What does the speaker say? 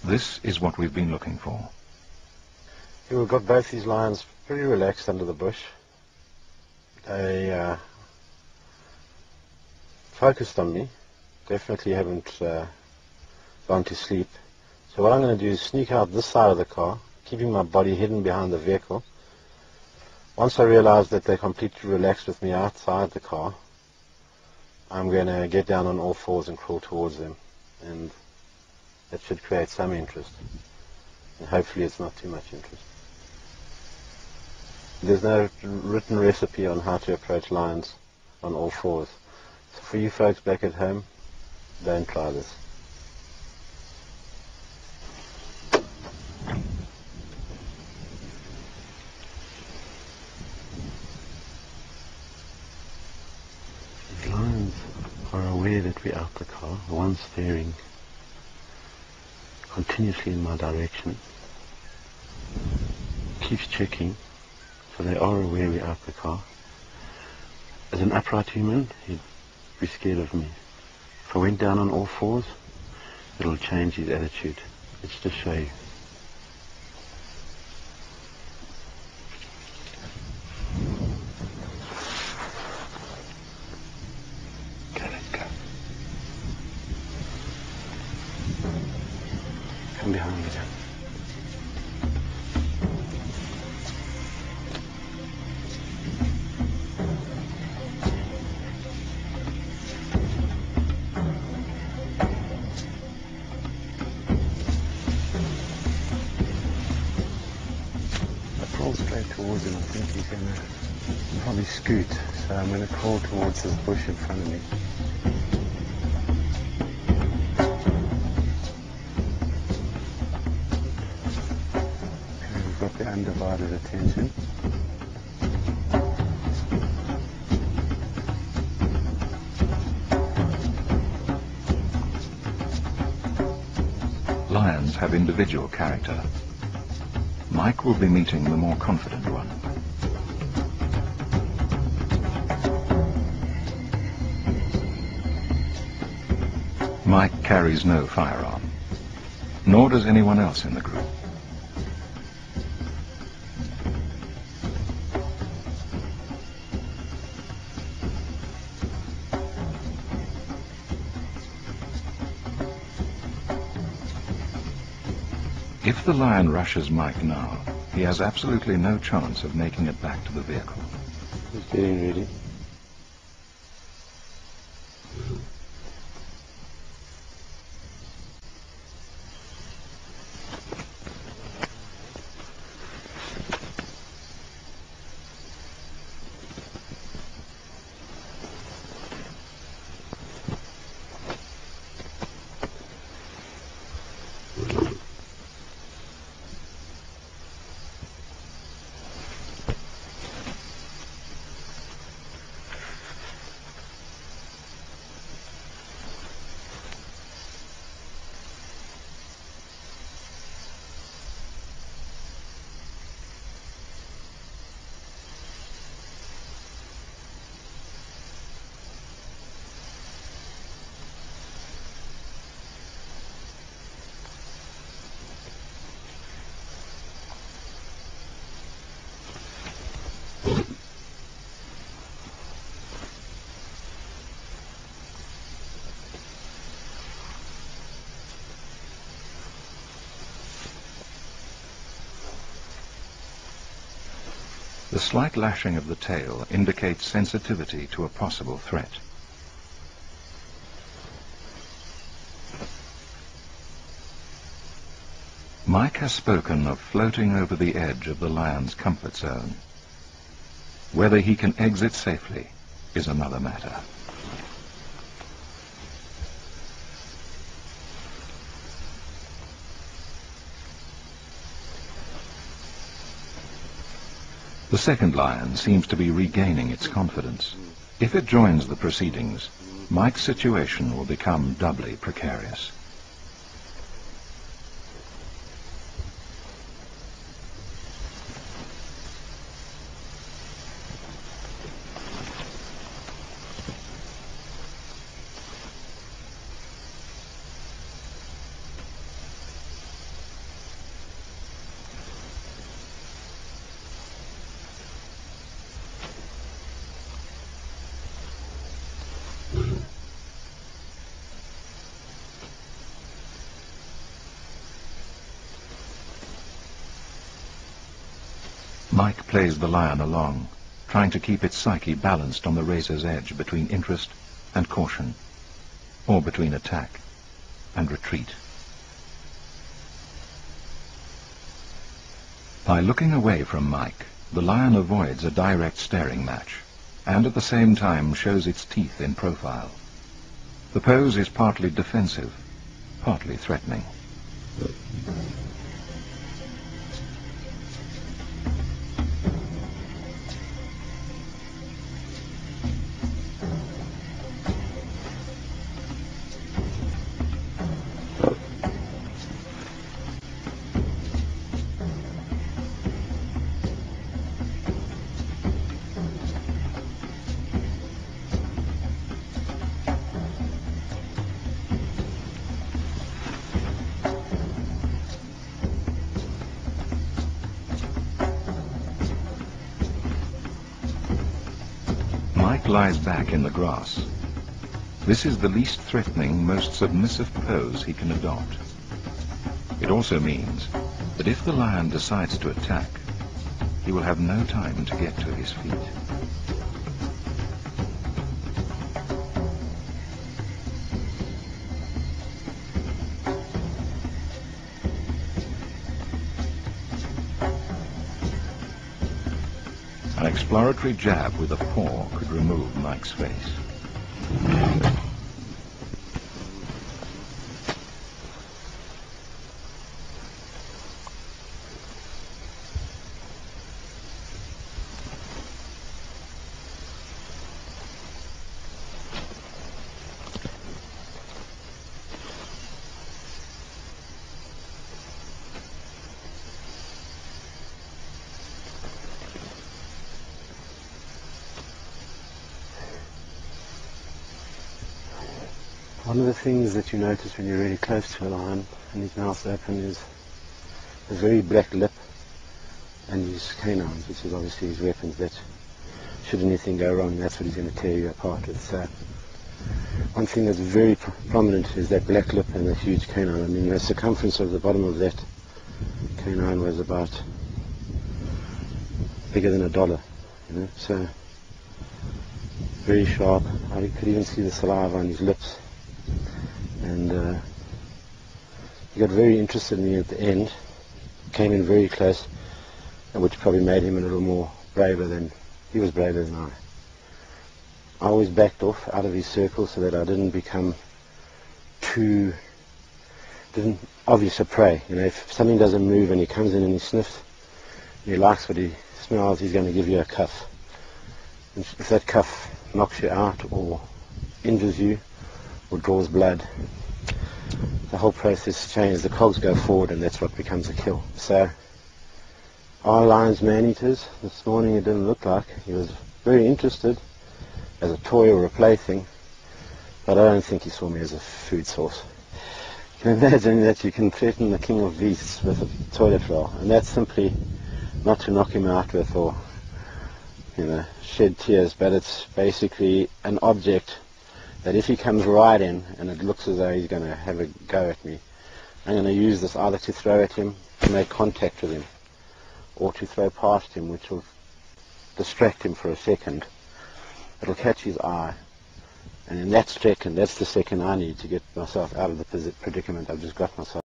This is what we've been looking for. Here we've got both these lions pretty relaxed under the bush. They focused on me. Definitely haven't gone to sleep. So what I'm going to do is sneak out this side of the car, keeping my body hidden behind the vehicle. Once I realize that they're completely relaxed with me outside the car, I'm going to get down on all fours and crawl towards them. And that should create some interest. And hopefully it's not too much interest. There's no written recipe on how to approach lions on all fours. So for you folks back at home, don't try this. The lions are aware that we're out the car. The one's staring continuously in my direction. Keeps checking. So they are aware we're out the car. As an upright human, he'd be scared of me. If I went down on all fours, it'll change his attitude. Let's just show you. Go, let's go. Come behind me, Dan. Straight towards him. I think he's going to probably scoot, so I'm going to crawl towards this bush in front of me. Okay, we've got the undivided attention. Lions have individual character. Mike will be meeting the more confident one. Mike carries no firearm, nor does anyone else in the group. If the lion rushes Mike now, he has absolutely no chance of making it back to the vehicle. He's getting ready. The slight lashing of the tail indicates sensitivity to a possible threat. Mike has spoken of floating over the edge of the lion's comfort zone. Whether he can exit safely is another matter. The second lion seems to be regaining its confidence. If it joins the proceedings, Mike's situation will become doubly precarious. Mike plays the lion along, trying to keep its psyche balanced on the razor's edge between interest and caution, or between attack and retreat. By looking away from Mike, the lion avoids a direct staring match, and at the same time shows its teeth in profile. The pose is partly defensive, partly threatening. Mike lies back in the grass. This is the least threatening, most submissive pose he can adopt. It also means that if the lion decides to attack, he will have no time to get to his feet. An exploratory jab with a paw could remove Mike's face. One of the things that you notice when you're really close to a lion and his mouth's open is a very black lip and his canines, which is obviously his weapons that should anything go wrong, that's what he's going to tear you apart with. So one thing that's very prominent is that black lip and the huge canine. I mean, the circumference of the bottom of that canine was about bigger than $1, you know, so very sharp. I could even see the saliva on his lips. And he got very interested in me at the end, came in very close, which probably made him a little more braver than, he was braver than I. I always backed off out of his circle so that I didn't become didn't obvious a prey. You know, if something doesn't move and he comes in and he sniffs, and he likes what he smells, he's going to give you a cuff. And if that cuff knocks you out or injures you, or draws blood, the whole process changes. The cogs go forward and that's what becomes a kill. So our lion's man-eaters, this morning it didn't look like. He was very interested as a toy or a plaything, but I don't think he saw me as a food source. You can imagine that you can threaten the king of beasts with a toilet roll, and that's simply not to knock him out with or, you know, shed tears, but it's basically an object that if he comes right in and it looks as though he's going to have a go at me, I'm going to use this either to throw at him, to make contact with him, or to throw past him, which will distract him for a second. It'll catch his eye, and in that second, that's the second I need to get myself out of the predicament I've just got myself.